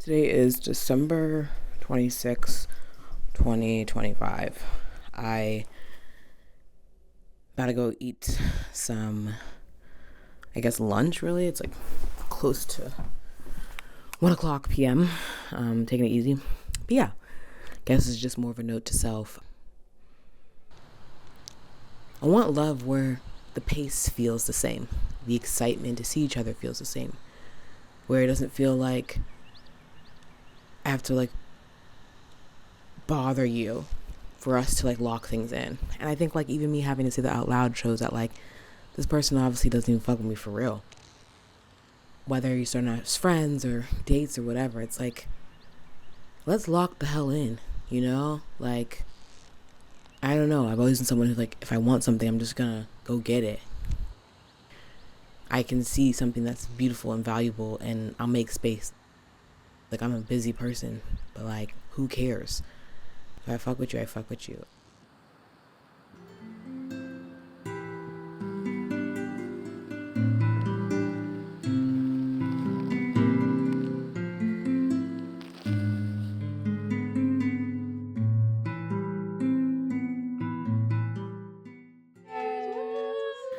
Today is December 26th, 2025. I gotta go eat some, lunch really. It's like close to 1 o'clock p.m. Taking it easy. But yeah, guess it's just more of a note to self. I want love where the pace feels the same. The excitement to see each other feels the same. Where it doesn't feel like I have to bother you for us to lock things in. And I think even me having to say that out loud shows that this person obviously doesn't even fuck with me for real. Whether you start out as friends or dates or whatever, it's let's lock the hell in, you know? I don't know. I've always been someone who if I want something, I'm just gonna go get it. I can see something that's beautiful and valuable and I'll make space. I'm a busy person, but who cares? If I fuck with you, I fuck with you.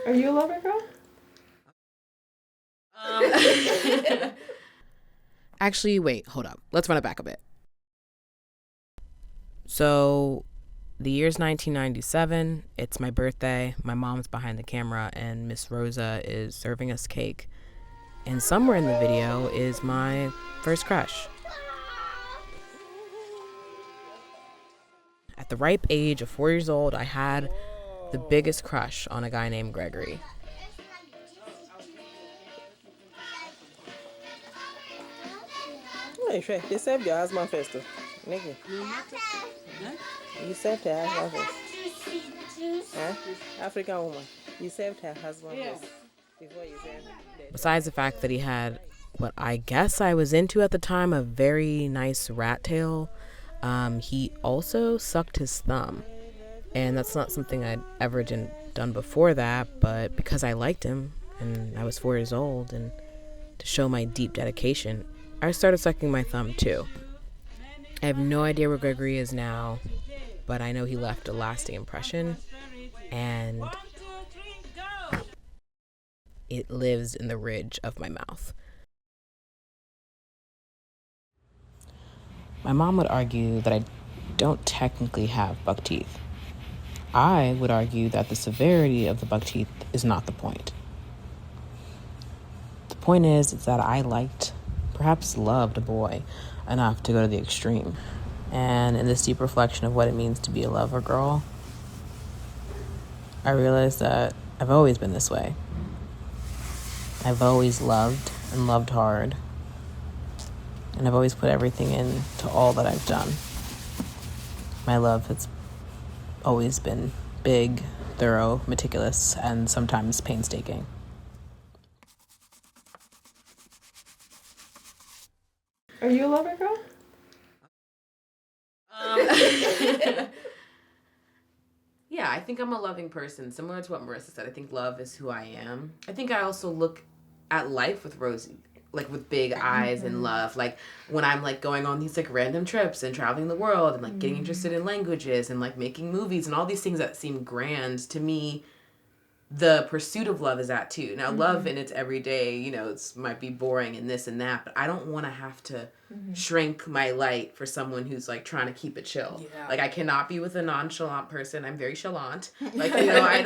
Are you a lover girl? Actually, wait, hold up. Let's run it back a bit. So, the year's 1997. It's my birthday. My mom's behind the camera, and Miss Rosa is serving us cake. And somewhere in the video is my first crush. At the ripe age of 4 years old, I had the biggest crush on a guy named Gregory. Hey, they saved your husband first, Nikki. You saved her husband first. Huh? African woman. You saved her husband first before you saved her. Besides the fact that he had what I guess I was into at the time, a very nice rat tail, he also sucked his thumb. And that's not something I'd ever done before that, but because I liked him and I was 4 years old, and to show my deep dedication, I started sucking my thumb too. I have no idea where Gregory is now, but I know he left a lasting impression, and it lives in the ridge of my mouth. My mom would argue that I don't technically have buck teeth. I would argue that the severity of the buck teeth is not the point. The point is that I liked, perhaps loved a boy enough to go to the extreme. And in this deep reflection of what it means to be a lover girl, I realized that I've always been this way. I've always loved and loved hard. And I've always put everything into all that I've done. My love has always been big, thorough, meticulous, and sometimes painstaking. Are you a lover girl? Yeah, I think I'm a loving person. Similar to what Marissa said, I think love is who I am. I think I also look at life with with big eyes and love. When I'm going on these random trips and traveling the world and getting interested in languages and making movies and all these things that seem grand to me, the pursuit of love is that too. Now, love in its everyday, it might be boring and this and that, but I don't want to have to shrink my light for someone who's trying to keep it chill. Yeah. I cannot be with a nonchalant person. I'm very chalant. I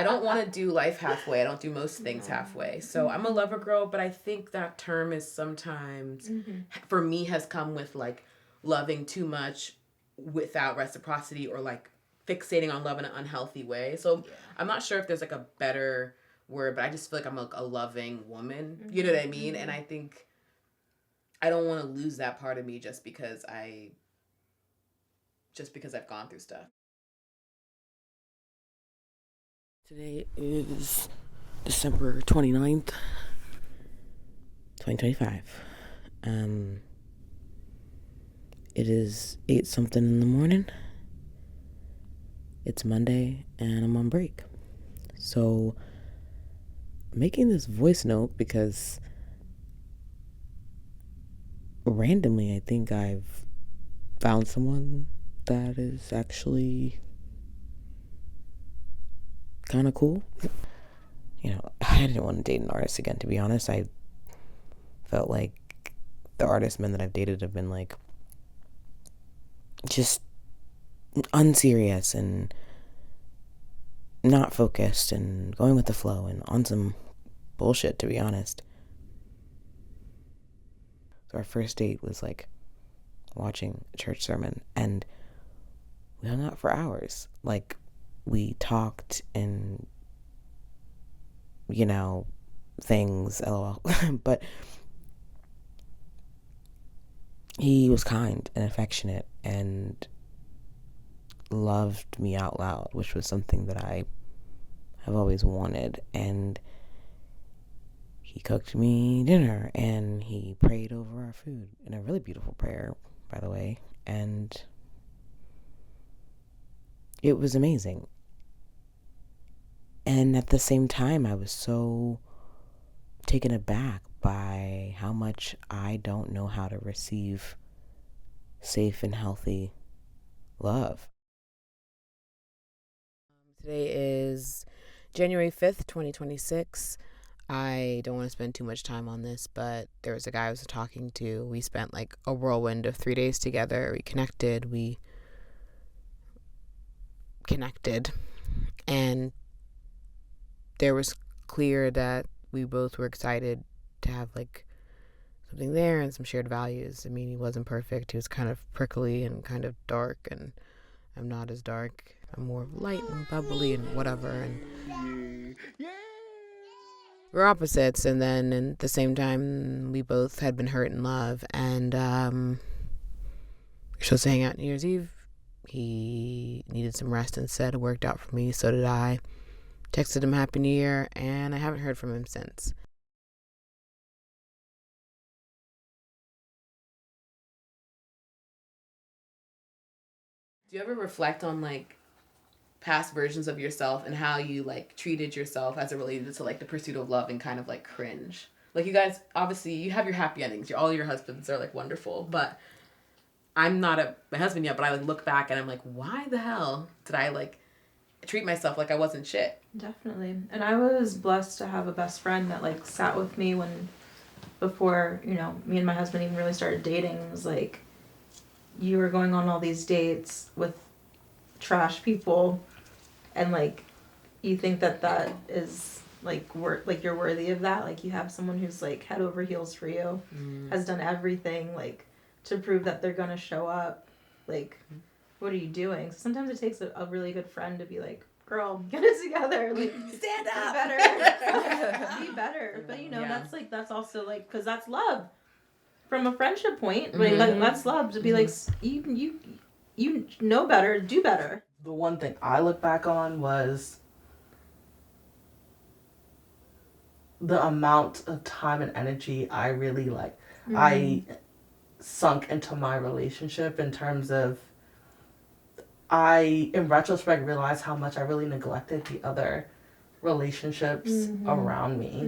don't want to do life halfway. I don't do most things halfway. So I'm a lover girl, but I think that term is sometimes, for me, has come with loving too much without reciprocity, or fixating on love in an unhealthy way. So I'm not sure if there's a better word, but I just feel I'm a loving woman. You know what I mean? And I think I don't want to lose that part of me just because I've gone through stuff. Today is December 29th, 2025. It is 8 something in the morning. It's Monday and I'm on break. So making this voice note because randomly, I think I've found someone that is actually kind of cool. You know, I didn't want to date an artist again, to be honest. I felt like the artist men that I've dated have been like just unserious and not focused and going with the flow and on some bullshit, to be honest. So our first date was like watching a church sermon, and we hung out for hours. Like, we talked and, you know, things, lol. But he was kind and affectionate and loved me out loud, which was something that I have always wanted. And he cooked me dinner and he prayed over our food in a really beautiful prayer, by the way. And it was amazing. And at the same time, I was so taken aback by how much I don't know how to receive safe and healthy love. Today is January 5th, 2026. I don't want to spend too much time on this, but there was a guy I was talking to. We spent like a whirlwind of 3 days together. We connected, and there was clear that we both were excited to have like something there and some shared values. I mean, he wasn't perfect. He was kind of prickly and kind of dark, and I'm not as dark. I'm more light and bubbly and whatever, and we're opposites. And then at the same time, we both had been hurt in love, and we're supposed to hang out New Year's Eve. He needed some rest instead. It worked out for me. So did I. Texted him Happy New Year, and I haven't heard from him since. Do you ever reflect on like past versions of yourself and how you like treated yourself as it related to like the pursuit of love and kind of like cringe? Like, you guys, obviously you have your happy endings. All your husbands are like wonderful, but I'm not my husband yet, but I like look back and I'm like, why the hell did I like treat myself like I wasn't shit? Definitely. And I was blessed to have a best friend that like sat with me before, you know, me and my husband even really started dating. It was like, you were going on all these dates with trash people, and like you think that is like you're worthy of that. Like, you have someone who's like head over heels for you, has done everything like to prove that they're gonna show up. Like, what are you doing? Sometimes it takes a really good friend to be like, girl, get it together. Like, stand up. Be better. Be better. But you know, that's also like, because that's love. From a friendship point, like, that's love to be like, you know better, do better. The one thing I look back on was the amount of time and energy I really I sunk into my relationship, in terms of, I in retrospect realized how much I really neglected the other relationships around me,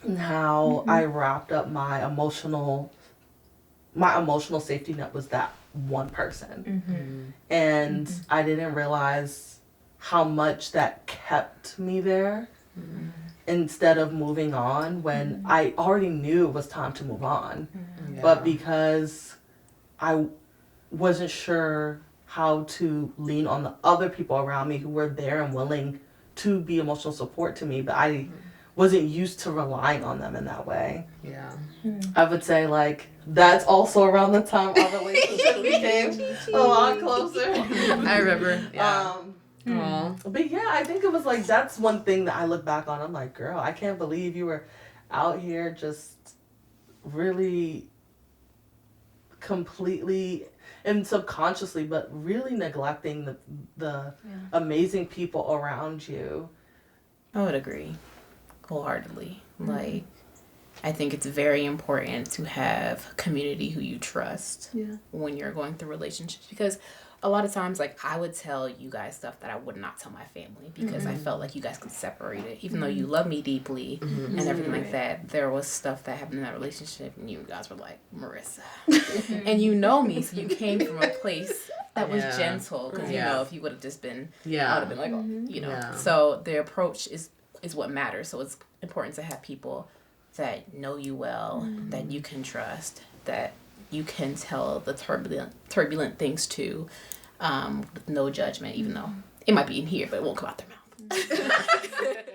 and how I wrapped up my emotional safety net was that one person, and I didn't realize how much that kept me there, instead of moving on when I already knew it was time to move on. But because I wasn't sure how to lean on the other people around me who were there and willing to be emotional support to me, but I wasn't used to relying on them in that way. Yeah. I would say like that's also around the time our relationship became a lot closer. I remember. Yeah. But yeah, I think it was like, that's one thing that I look back on. I'm like, girl, I can't believe you were out here just really completely and subconsciously, but really neglecting the amazing people around you. I would agree wholeheartedly. Like, I think it's very important to have community who you trust when you're going through relationships, because a lot of times, like, I would tell you guys stuff that I would not tell my family because I felt like you guys could separate it. Even though you love me deeply and everything like that, there was stuff that happened in that relationship and you guys were like, Marissa. And you know me, so you came from a place that was gentle. Because, you know, if you would have just been, I would have been like, you know. Yeah. So the approach is what matters. So it's important to have people that know you well, that you can trust, that you can tell the turbulent things to, with no judgment, even though it might be in here, but it won't come out their mouth.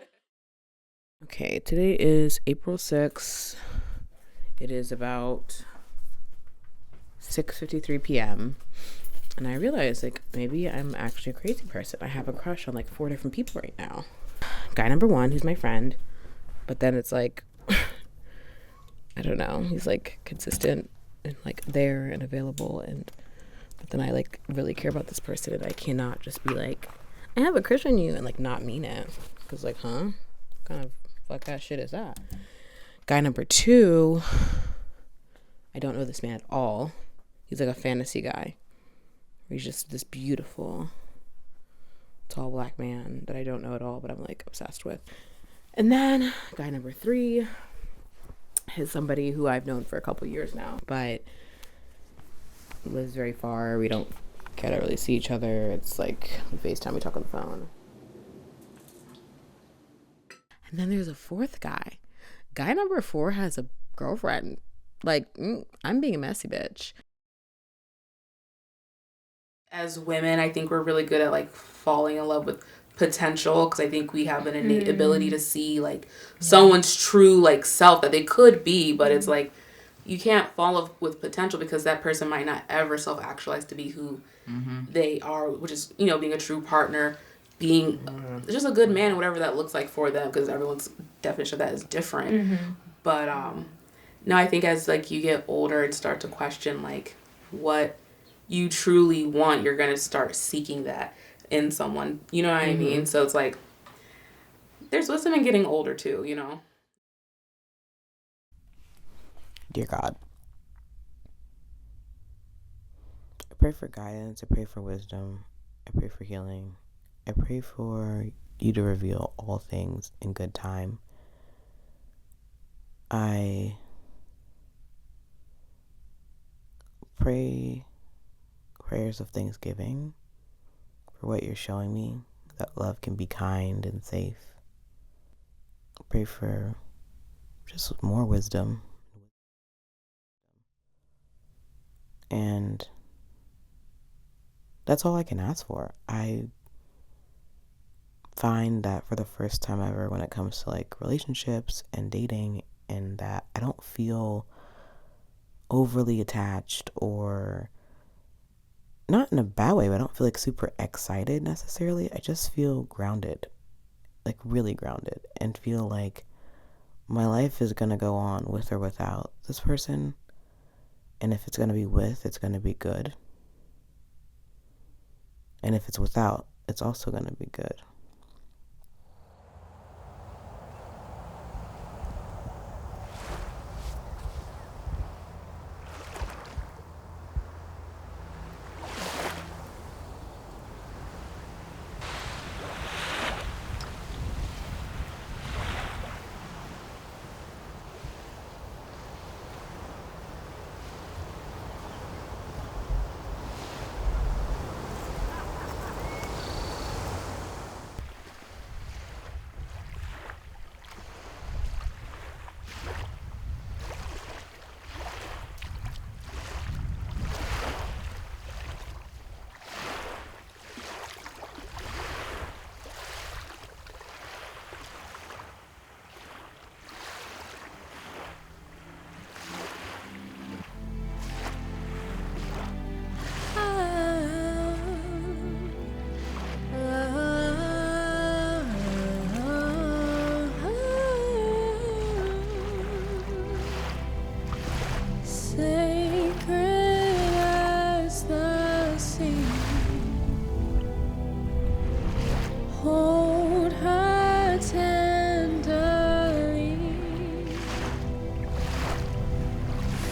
Okay, today is April 6th. It is about 6:53 p.m. And I realized, like, maybe I'm actually a crazy person. I have a crush on, like, 4 different people right now. Guy number 1, who's my friend. But then it's like, I don't know. He's, like, consistent and, like, there and available. But then I, like, really care about this person. And I cannot just be like, I have a crush on you and, like, not mean it. Because, like, huh? What kind of fuck ass shit is that? Guy number 2, I don't know this man at all. He's, like, a fantasy guy. He's just this beautiful, tall black man that I don't know at all, but I'm, like, obsessed with. And then guy number 3 is somebody who I've known for a couple years now, but lives very far. We don't get to really see each other. It's like we FaceTime, we talk on the phone. And then there's a 4th guy. Guy number 4 has a girlfriend. Like, I'm being a messy bitch. As women, I think we're really good at, like, falling in love with potential, because I think we have an innate ability to see, like, someone's true, like, self that they could be, but it's like you can't fall in love with potential because that person might not ever self-actualize to be who they are, which is, you know, being a true partner, being just a good man, whatever that looks like for them, because everyone's definition of that is different. But no, I think as, like, you get older and start to question, like, what you truly want, you're gonna start seeking that in someone, you know what I mean? So it's like there's wisdom in getting older too, you know. Dear God, I pray for guidance, I pray for wisdom, I pray for healing, I pray for you to reveal all things in good time. I pray prayers of thanksgiving for what you're showing me, that love can be kind and safe. I pray for just more wisdom. And that's all I can ask for. I find that for the first time ever when it comes to, like, relationships and dating, and that I don't feel overly attached, or not in a bad way, but I don't feel, like, super excited necessarily. I just feel grounded, like, really grounded, and feel like my life is going to go on with or without this person. And if it's going to be with, it's going to be good. And if it's without, it's also going to be good.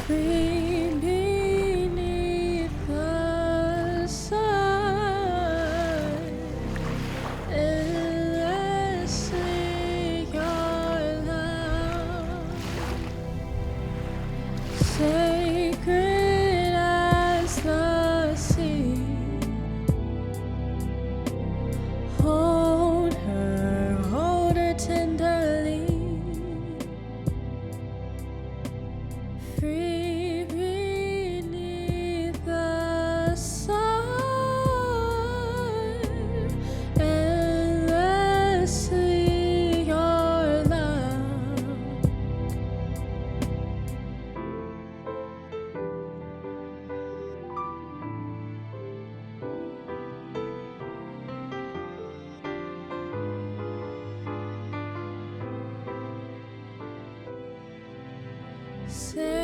Free beneath the sun. free beneath the sun, endlessly your love. Say